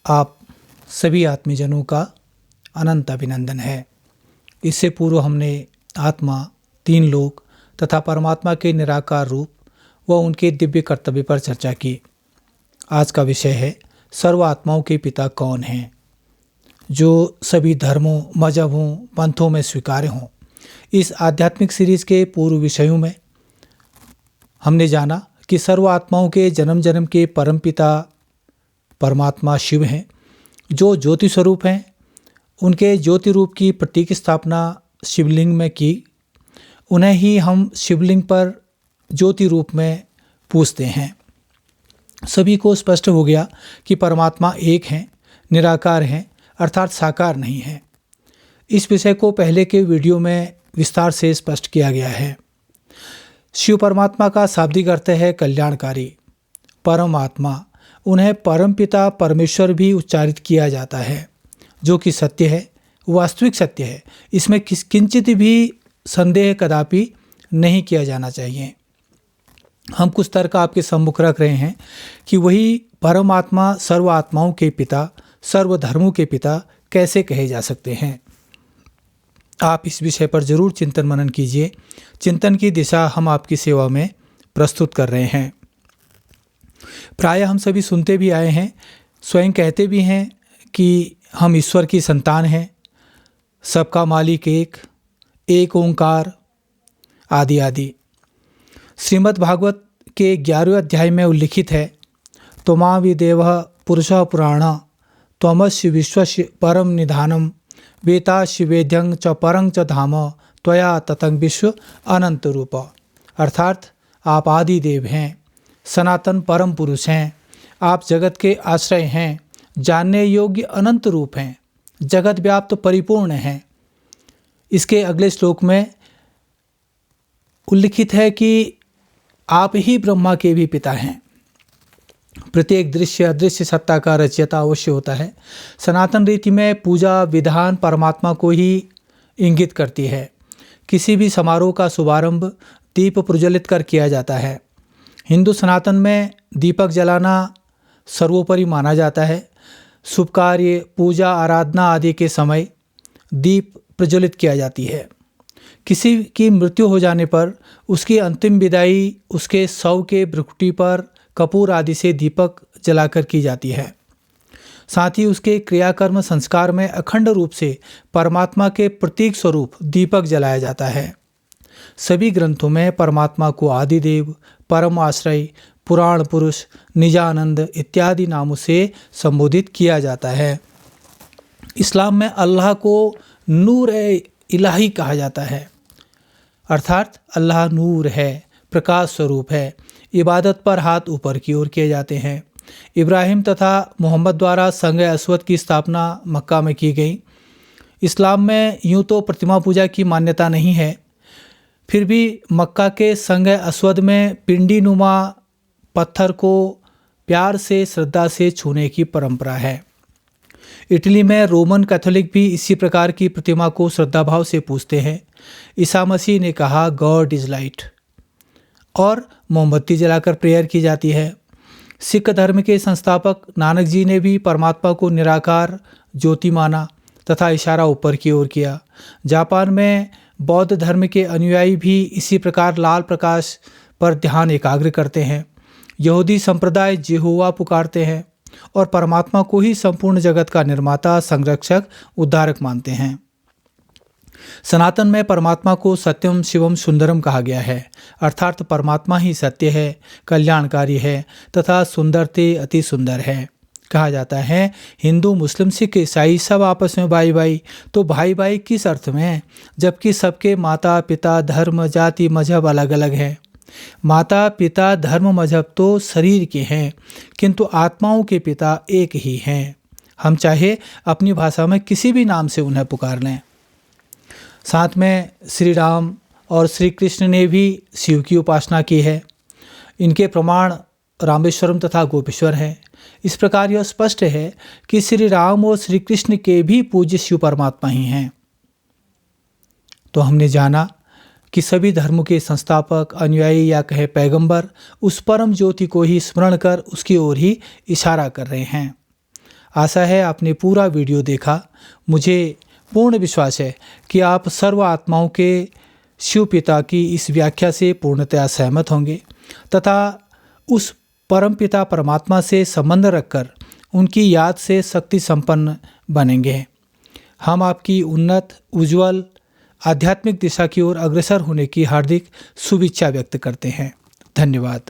आप सभी आत्मीजनों का अनंत अभिनंदन है। इससे पूर्व हमने आत्मा, तीन लोक तथा परमात्मा के निराकार रूप व उनके दिव्य कर्तव्य पर चर्चा की। आज का विषय है सर्व आत्माओं के पिता कौन हैं, जो सभी धर्मों, मजहबों, पंथों में स्वीकार्य हों। इस आध्यात्मिक सीरीज के पूर्व विषयों में हमने जाना कि सर्व आत्माओं के जन्म जन्म के परमपिता परमात्मा शिव हैं, जो ज्योति स्वरूप हैं। उनके ज्योति रूप की प्रतीक स्थापना शिवलिंग में की। उन्हें ही हम शिवलिंग पर ज्योति रूप में पूजते हैं। सभी को स्पष्ट हो गया कि परमात्मा एक हैं, निराकार हैं, अर्थात साकार नहीं है। इस विषय को पहले के वीडियो में विस्तार से स्पष्ट किया गया है। शिव परमात्मा का शाब्दिक अर्थ है कल्याणकारी। परमात्मा, उन्हें परमपिता परमेश्वर भी उच्चारित किया जाता है, जो कि सत्य है, वास्तविक सत्य है। इसमें किंचित भी संदेह कदापि नहीं किया जाना चाहिए। हम कुछ तर्क आपके सम्मुख रख रहे हैं कि वही परमात्मा सर्व आत्माओं के पिता, सर्वधर्मों के पिता कैसे कहे जा सकते हैं। आप इस विषय पर जरूर चिंतन मनन कीजिए। चिंतन की दिशा हम आपकी सेवा में प्रस्तुत कर रहे हैं। प्रायः हम सभी सुनते भी आए हैं, स्वयं कहते भी हैं कि हम ईश्वर की संतान हैं, सबका मालिक एक ओंकार, आदि आदि। श्रीमद् भागवत के 11वें अध्याय में उल्लिखित है, त्वमाविदेवः पुरुषः पुराणः त्वमस्य विश्वस्य परम निधानम वेतास्य वेद्यं च परं च धाम त्वया ततं विश्व अनंत रूप। अर्थात आप आदि देव हैं, सनातन परम पुरुष हैं, आप जगत के आश्रय हैं, जानने योग्य अनंत रूप हैं, जगत व्याप्त परिपूर्ण हैं। इसके अगले श्लोक में उल्लिखित है कि आप ही ब्रह्मा के भी पिता हैं। प्रत्येक दृश्य अदृश्य सत्ता का रचयिता अवश्य होता है। सनातन रीति में पूजा विधान परमात्मा को ही इंगित करती है। किसी भी समारोह का शुभारंभ दीप प्रज्वलित कर किया जाता है। हिंदू सनातन में दीपक जलाना सर्वोपरि माना जाता है। शुभ कार्य, पूजा, आराधना आदि के समय दीप प्रज्वलित किया जाती है। किसी की मृत्यु हो जाने पर उसकी अंतिम विदाई उसके शव के भ्रुकुटी पर कपूर आदि से दीपक जलाकर की जाती है। साथ ही उसके क्रियाकर्म संस्कार में अखंड रूप से परमात्मा के प्रतीक स्वरूप दीपक जलाया जाता है। सभी ग्रंथों में परमात्मा को आदिदेव, परम आश्रय, पुराण पुरुष, निजानंद इत्यादि नामों से संबोधित किया जाता है। इस्लाम में अल्लाह को नूर इलाही कहा जाता है, अर्थात अल्लाह नूर है, प्रकाश स्वरूप है। इबादत पर हाथ ऊपर की ओर किए जाते हैं। इब्राहिम तथा मोहम्मद द्वारा संग अस्वद की स्थापना मक्का में की गई। इस्लाम में यूँ तो प्रतिमा पूजा की मान्यता नहीं है, फिर भी मक्का के संग अस्वद में पिंडी नुमा पत्थर को प्यार से, श्रद्धा से छूने की परंपरा है। इटली में रोमन कैथोलिक भी इसी प्रकार की प्रतिमा को श्रद्धाभाव से पूजते हैं। ईसा मसीह ने कहा गॉड इज़ लाइट, और मोमबत्ती जलाकर प्रेयर की जाती है। सिख धर्म के संस्थापक नानक जी ने भी परमात्मा को निराकार ज्योति माना तथा इशारा ऊपर की ओर किया। जापान में बौद्ध धर्म के अनुयायी भी इसी प्रकार लाल प्रकाश पर ध्यान एकाग्र करते हैं। यहूदी संप्रदाय यहोवा पुकारते हैं और परमात्मा को ही संपूर्ण जगत का निर्माता, संरक्षक, उद्धारक मानते हैं। सनातन में परमात्मा को सत्यम शिवम सुंदरम कहा गया है, अर्थात परमात्मा ही सत्य है, कल्याणकारी है तथा सुंदरते अति सुंदर है। कहा जाता है हिंदू, मुस्लिम, सिख, ईसाई सब आपस में भाई भाई। तो भाई भाई किस अर्थ में, जबकि सबके माता पिता, धर्म, जाति, मजहब अलग अलग हैं। माता पिता, धर्म, मजहब तो शरीर के हैं, किंतु आत्माओं के पिता एक ही हैं। हम चाहे अपनी भाषा में किसी भी नाम से उन्हें पुकार लें। साथ में श्री राम और श्री कृष्ण ने भी शिव की उपासना की है। इनके प्रमाण रामेश्वरम तथा गोपेश्वर हैं। इस प्रकार यह स्पष्ट है कि श्री राम और श्री कृष्ण के भी पूज्य शिव परमात्मा ही हैं। तो हमने जाना कि सभी धर्मों के संस्थापक, अनुयायी या कहे पैगंबर उस परम ज्योति को ही स्मरण कर उसकी ओर ही इशारा कर रहे हैं। आशा है आपने पूरा वीडियो देखा। मुझे पूर्ण विश्वास है कि आप सर्व आत्माओं के शिव पिता की इस व्याख्या से पूर्णतया सहमत होंगे तथा उस परम पिता परमात्मा से संबंध रखकर उनकी याद से शक्ति संपन्न बनेंगे। हम आपकी उन्नत, उज्जवल आध्यात्मिक दिशा की ओर अग्रसर होने की हार्दिक शुभेच्छा व्यक्त करते हैं। धन्यवाद।